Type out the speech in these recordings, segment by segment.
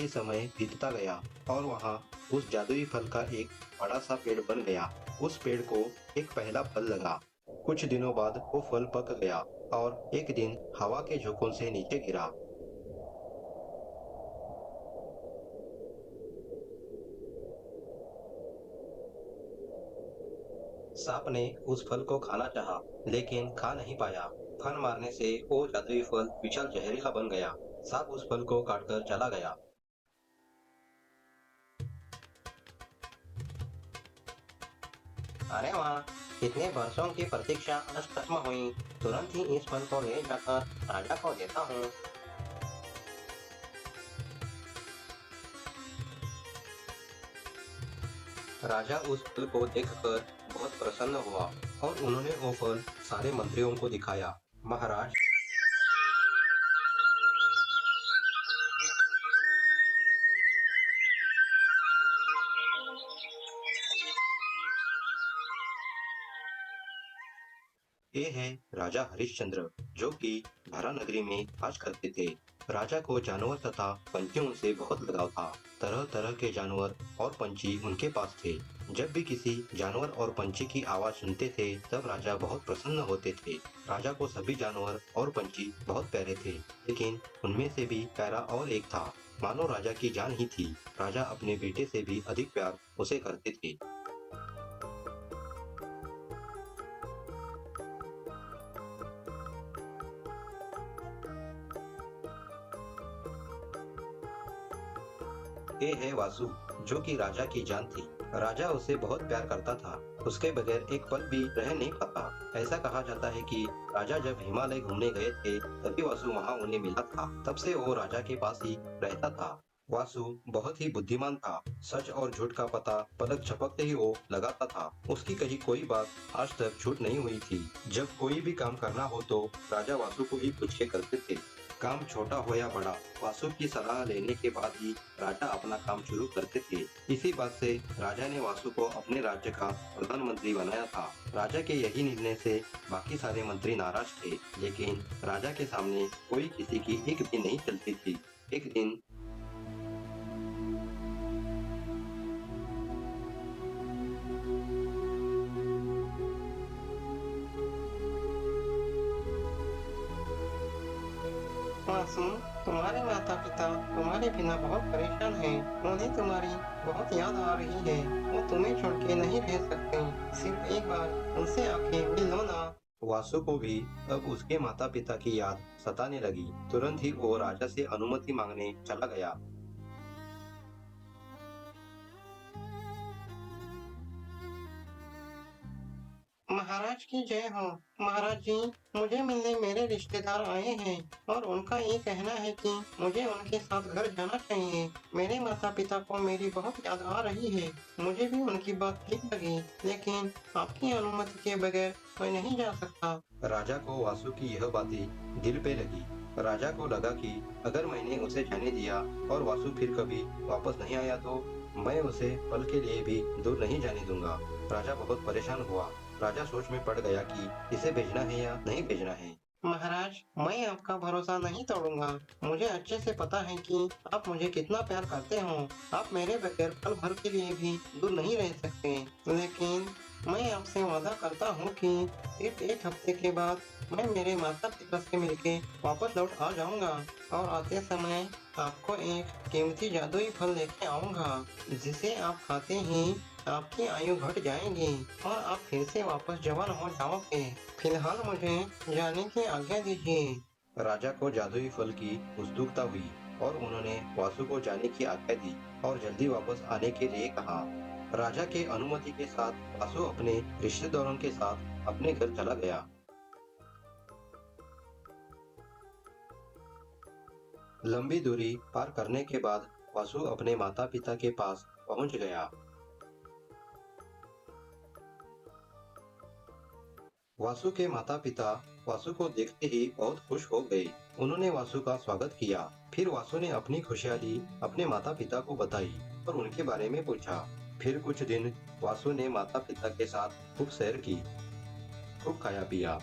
ही समय बीतता गया और वहाँ उस जादुई फल का एक बड़ा सा पेड़ बन गया। उस पेड़ को एक पहला फल लगा। कुछ दिनों बाद वो फल पक गया और एक दिन हवा के झोंकों से नीचे गिरा। सांप ने उस फल को खाना चाहा, लेकिन खा नहीं पाया। फन मारने से वो जादुई फल विशाल जहरीला बन गया। सांप उस फल को काटकर चला गया। अरे वाह! कितने वर्षों की प्रतीक्षा आज खत्म हुई। तुरंत ही इस फल को ले जाकर राजा को देता हूँ। राजा उस फल को देखकर बहुत प्रसन्न हुआ और उन्होंने वो फल सारे मंत्रियों को दिखाया। महाराज, ये है राजा हरिश्चंद्र, जो कि भरा नगरी में राज करते थे। राजा को जानवर तथा पंछियों से बहुत लगाव था। तरह तरह के जानवर और पंछी उनके पास थे। जब भी किसी जानवर और पंछी की आवाज सुनते थे, तब राजा बहुत प्रसन्न होते थे। राजा को सभी जानवर और पंछी बहुत प्यारे थे, लेकिन उनमें से भी प्यारा और एक था, मानो राजा की जान ही थी। राजा अपने बेटे से भी अधिक प्यार उसे करते थे। ये है वासु, जो कि राजा की जान थी। राजा उसे बहुत प्यार करता था। उसके बगैर एक पल भी रह नहीं पाता। ऐसा कहा जाता है कि राजा जब हिमालय घूमने गए थे, तभी वासु वहाँ उन्हें मिला था। तब से वो राजा के पास ही रहता था। वासु बहुत ही बुद्धिमान था। सच और झूठ का पता पलक झपकते ही वो लगाता था। उसकी कही कोई बात आज तक झूठ नहीं हुई थी। जब कोई भी काम करना हो तो राजा वासु को ही पूछ के करते थे। काम छोटा हो या बड़ा, वासु की सलाह लेने के बाद ही राजा अपना काम शुरू करते थे। इसी बात से राजा ने वासु को अपने राज्य का प्रधानमंत्री बनाया था। राजा के यही निर्णय से बाकी सारे मंत्री नाराज थे, लेकिन राजा के सामने कोई किसी की एक भी नहीं चलती थी। एक दिन मासूम, तुम्हारे माता पिता तुम्हारे बिना बहुत परेशान हैं। उन्हें तुम्हारी बहुत याद आ रही है। वो तुम्हें छोड़ के नहीं रह सकते। सिर्फ एक बार उनसे आके मिल लो ना। वासु को भी अब उसके माता पिता की याद सताने लगी। तुरंत ही वो राजा से अनुमति मांगने चला गया। महाराज की जय हो। महाराज जी, मुझे मिलने मेरे रिश्तेदार आए हैं और उनका ये कहना है कि मुझे उनके साथ घर जाना चाहिए। मेरे माता पिता को मेरी बहुत याद आ रही है। मुझे भी उनकी बात ठीक लगी, लेकिन आपकी अनुमति के बगैर मैं नहीं जा सकता। राजा को वासु की यह बातें दिल पे लगी। राजा को लगा कि अगर मैंने उसे जाने दिया और वासु फिर कभी वापस नहीं आया तो मैं उसे पल के लिए भी दूर नहीं जाने दूंगा। राजा बहुत परेशान हुआ। राजा सोच में पड़ गया कि इसे भेजना है या नहीं भेजना है। महाराज, मैं आपका भरोसा नहीं तोड़ूंगा। मुझे अच्छे से पता है कि आप मुझे कितना प्यार करते हो। आप मेरे बगैर पल भर के लिए भी दूर नहीं रह सकते। लेकिन मैं आपसे वादा करता हूँ कि सिर्फ एक हफ्ते के बाद मैं मेरे माता पिता से मिलके वापस लौट आ जाऊंगा और आते समय आपको एक कीमती जादुई फल लेके आऊंगा, जिसे आप खाते ही आपकी आयु घट जाएगी और आप फिर से वापस जवान हो जाओगे। फिलहाल मुझे जाने की आज्ञा दीजिए। राजा को जादुई फल की उत्सुकता हुई और उन्होंने वासु को जाने की आज्ञा दी और जल्दी वापस आने के लिए कहा। राजा के अनुमति के साथ वासु अपने रिश्तेदारों के साथ अपने घर चला गया। लंबी दूरी पार करने के बाद वासु अपने माता पिता के पास पहुंच गया। वासु के माता पिता वासु को देखते ही बहुत खुश हो गए। उन्होंने वासु का स्वागत किया। फिर वासु ने अपनी खुशहाली अपने माता पिता को बताई और उनके बारे में पूछा। फिर कुछ दिन वासु ने माता पिता के साथ खूब सैर की, खूब खाया पिया।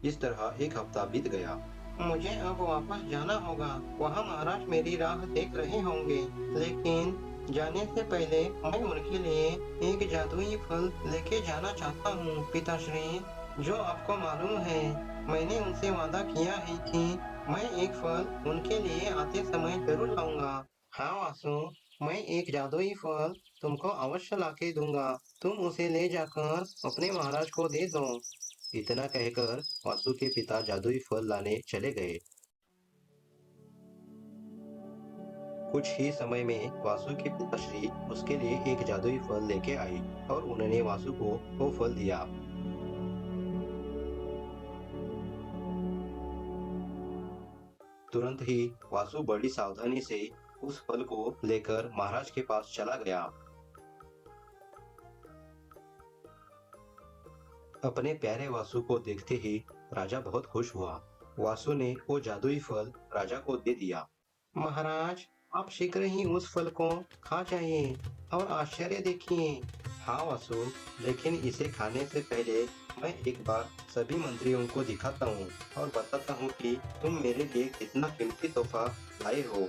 इस तरह एक हफ्ता बीत गया। मुझे अब वापस जाना होगा। वहाँ महाराज मेरी राह देख रहे होंगे। लेकिन जाने से पहले मैं उनके लिए एक जादुई फल लेके जाना चाहता हूँ पिताश्री। जो आपको मालूम है, मैंने उनसे वादा किया है कि मैं एक फल उनके लिए आते समय जरूर लाऊंगा। हाँ वासु, मैं एक जादुई फल तुमको अवश्य लाके दूंगा। तुम उसे ले जाकर अपने महाराज को दे दो। इतना कहकर वासु के पिता जादुई फल लाने चले गए। कुछ ही समय में वासु की पिताश्री उसके लिए एक जादुई फल लेके आई और उन्होंने वासु को वो फल दिया। तुरंत ही वासु बड़ी सावधानी से उस फल को लेकर महाराज के पास चला गया। अपने प्यारे वासु को देखते ही राजा बहुत खुश हुआ। वासु ने वो जादुई फल राजा को दे दिया। महाराज, आप शीघ्र ही उस फल को खा जाइए और आश्चर्य देखिए। हाँ वासु, लेकिन इसे खाने से पहले मैं एक बार सभी मंत्रियों को दिखाता हूँ और बताता हूँ कि तुम मेरे लिए कितना कीमती तोहफा लाए हो।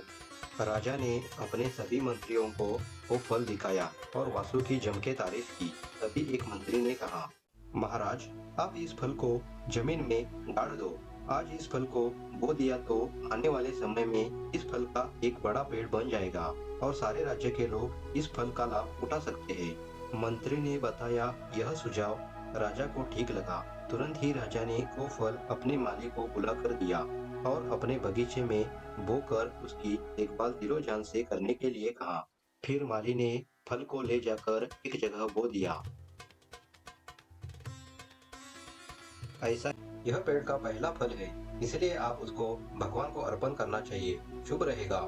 राजा ने अपने सभी मंत्रियों को वो फल दिखाया और वासु की जम के तारीफ की। तभी एक मंत्री ने कहा, महाराज, आप इस फल को जमीन में गाड़ दो। आज इस फल को बो दिया तो आने वाले समय में इस फल का एक बड़ा पेड़ बन जाएगा और सारे राज्य के लोग इस फल का लाभ उठा सकते हैं। मंत्री ने बताया यह सुझाव राजा को ठीक लगा। तुरंत ही राजा ने वो फल अपने माली को बुला कर दिया और अपने बगीचे में बोकर उसकी देखभाल दिलो जान से करने के लिए कहा। फिर माली ने फल को ले जाकर एक जगह बो दिया। ऐसा यह पेड़ का पहला फल है, इसलिए आप उसको भगवान को अर्पण करना चाहिए, शुभ रहेगा।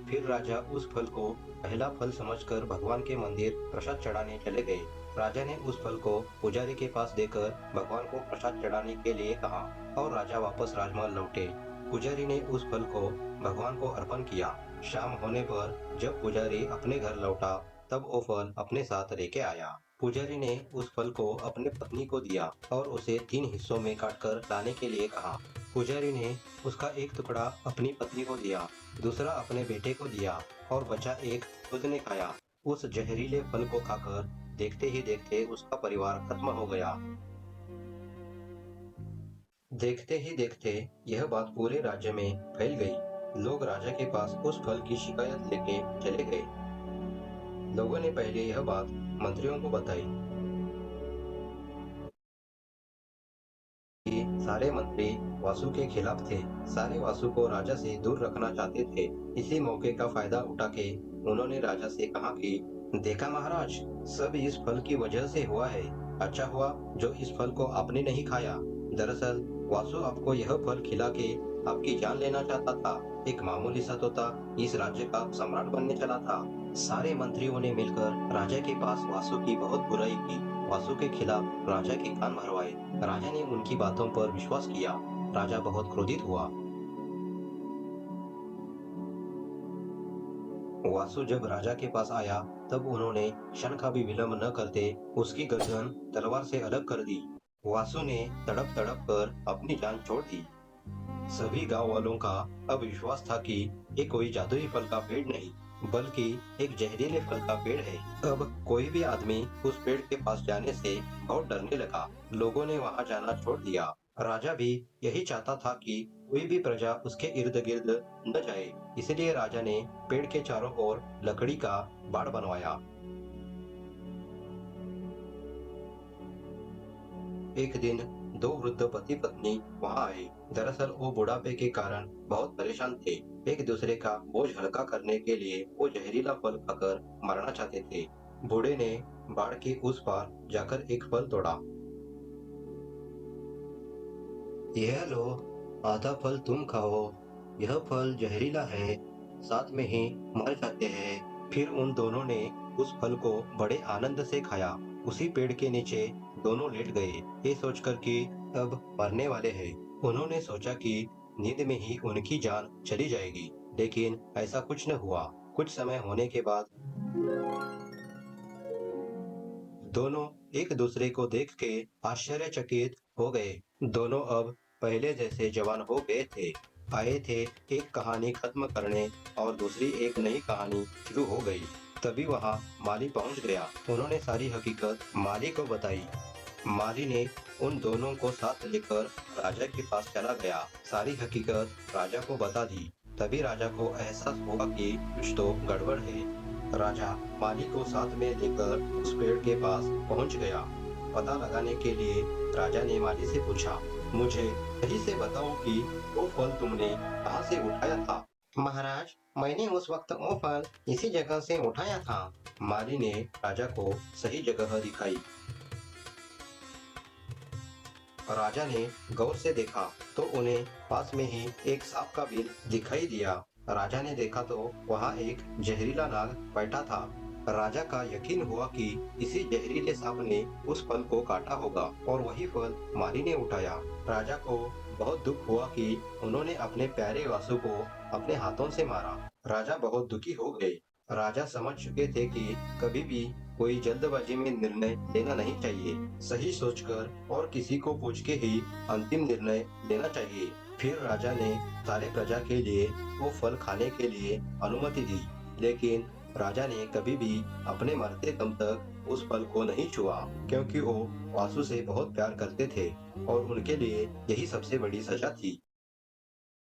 फिर राजा उस फल को पहला फल समझकर भगवान के मंदिर प्रसाद चढ़ाने चले गए। राजा ने उस फल को पुजारी के पास देकर भगवान को प्रसाद चढ़ाने के लिए कहा और राजा वापस राजमहल लौटे। पुजारी ने उस फल को भगवान को अर्पण किया। शाम होने पर जब पुजारी अपने घर लौटा, तब वो फल अपने साथ लेके आया। पुजारी ने उस फल को अपने पत्नी को दिया और उसे 3 हिस्सों में काटकर लाने के लिए कहा। पुजारी ने उसका एक टुकड़ा अपनी पत्नी को दिया, दूसरा अपने बेटे को दिया और बचा एक खुद ने खाया। उस जहरीले फल को खाकर देखते ही देखते उसका परिवार खत्म हो गया। देखते ही देखते यह बात पूरे राज्य में फैल गई। लोग राजा के पास उस फल की शिकायत लेके चले गए। लोगों ने पहले यह बात मंत्रियों को बताई कि सारे मंत्री वासु के खिलाफ थे। सारे वासु को राजा से दूर रखना चाहते थे। इसी मौके का फायदा उठा के उन्होंने राजा से कहा कि देखा महाराज, सब इस फल की वजह से हुआ है। अच्छा हुआ जो इस फल को आपने नहीं खाया। दरअसल वासु आपको यह फल खिला के आपकी जान लेना चाहता था। एक मामूली सा तोता इस राज्य का सम्राट बनने चला था। सारे मंत्रियों ने मिलकर राजा के पास वासु की बहुत बुराई की। वासु के खिलाफ राजा के कान भरवाए। राजा ने उनकी बातों पर विश्वास किया। राजा बहुत क्रोधित हुआ। वासु जब राजा के पास आया, तब उन्होंने क्षण का भी विलंब न करते उसकी गर्दन तलवार से अलग कर दी। वासु ने तड़प तड़प कर अपनी जान छोड़ दी। सभी गांव वालों का अब विश्वास था कि ये कोई जादुई फल का पेड़ नहीं, बल्कि एक जहरीले फल का पेड़ है। अब कोई भी आदमी उस पेड़ के पास जाने से बहुत डरने लगा। लोगों ने वहां जाना छोड़ दिया। राजा भी यही चाहता था कि कोई भी प्रजा उसके इर्द गिर्द न जाए। इसलिए राजा ने पेड़ के चारों ओर लकड़ी का बाड़ बनवाया। एक दिन दो वृद्ध पति पत्नी वहां आए। दरअसल वो बुढ़ापे के कारण बहुत परेशान थे। एक दूसरे का बोझ हल्का करने के लिए वो जहरीला फल खाकर मरना चाहते थे। बूढ़े ने बाढ़ के उस पार जाकर एक फल तोड़ा। यह लो, आधा फल तुम खाओ। यह फल जहरीला है, साथ में ही मर जाते हैं। फिर उन दोनों ने उस फल को बड़े आनंद से खाया। उसी पेड़ के नीचे दोनों लेट गए, ये सोचकर कि अब मरने वाले हैं। उन्होंने सोचा कि नींद में ही उनकी जान चली जाएगी, लेकिन ऐसा कुछ न हुआ। कुछ समय होने के बाद दोनों एक दूसरे को देख के आश्चर्यचकित हो गए। दोनों अब पहले जैसे जवान हो गए थे। आए थे एक कहानी खत्म करने और दूसरी एक नई कहानी शुरू हो गई। तभी वहाँ माली पहुँच गया। उन्होंने सारी हकीकत माली को बताई। माली ने उन दोनों को साथ लेकर राजा के पास चला गया। सारी हकीकत राजा को बता दी। तभी राजा को एहसास हुआ कि कुछ तो गड़बड़ है। राजा माली को साथ में लेकर उस पेड़ के पास पहुंच गया। पता लगाने के लिए राजा ने माली से पूछा, मुझे सही से बताओ कि वो फल तुमने कहाँ से उठाया था? महाराज, मैंने उस वक्त वो फल इसी जगह से उठाया था। माली ने राजा को सही जगह दिखाई। राजा ने गौर से देखा तो उन्हें पास में ही एक सांप का बिल दिखाई दिया। राजा ने देखा तो वहाँ एक जहरीला नाग बैठा था। राजा का यकीन हुआ कि इसी जहरीले सांप ने उस फल को काटा होगा और वही फल माली ने उठाया। राजा को बहुत दुख हुआ कि उन्होंने अपने प्यारे वासु को अपने हाथों से मारा। राजा बहुत दुखी हो गए। राजा समझ चुके थे कि कभी भी कोई जल्दबाजी में निर्णय लेना नहीं चाहिए। सही सोचकर और किसी को पूछ के ही अंतिम निर्णय लेना चाहिए। फिर राजा ने सारे प्रजा के लिए वो फल खाने के लिए अनुमति दी। लेकिन राजा ने कभी भी अपने मरते दम तक उस फल को नहीं छुआ, क्योंकि वो वासु से बहुत प्यार करते थे और उनके लिए यही सबसे बड़ी सजा थी।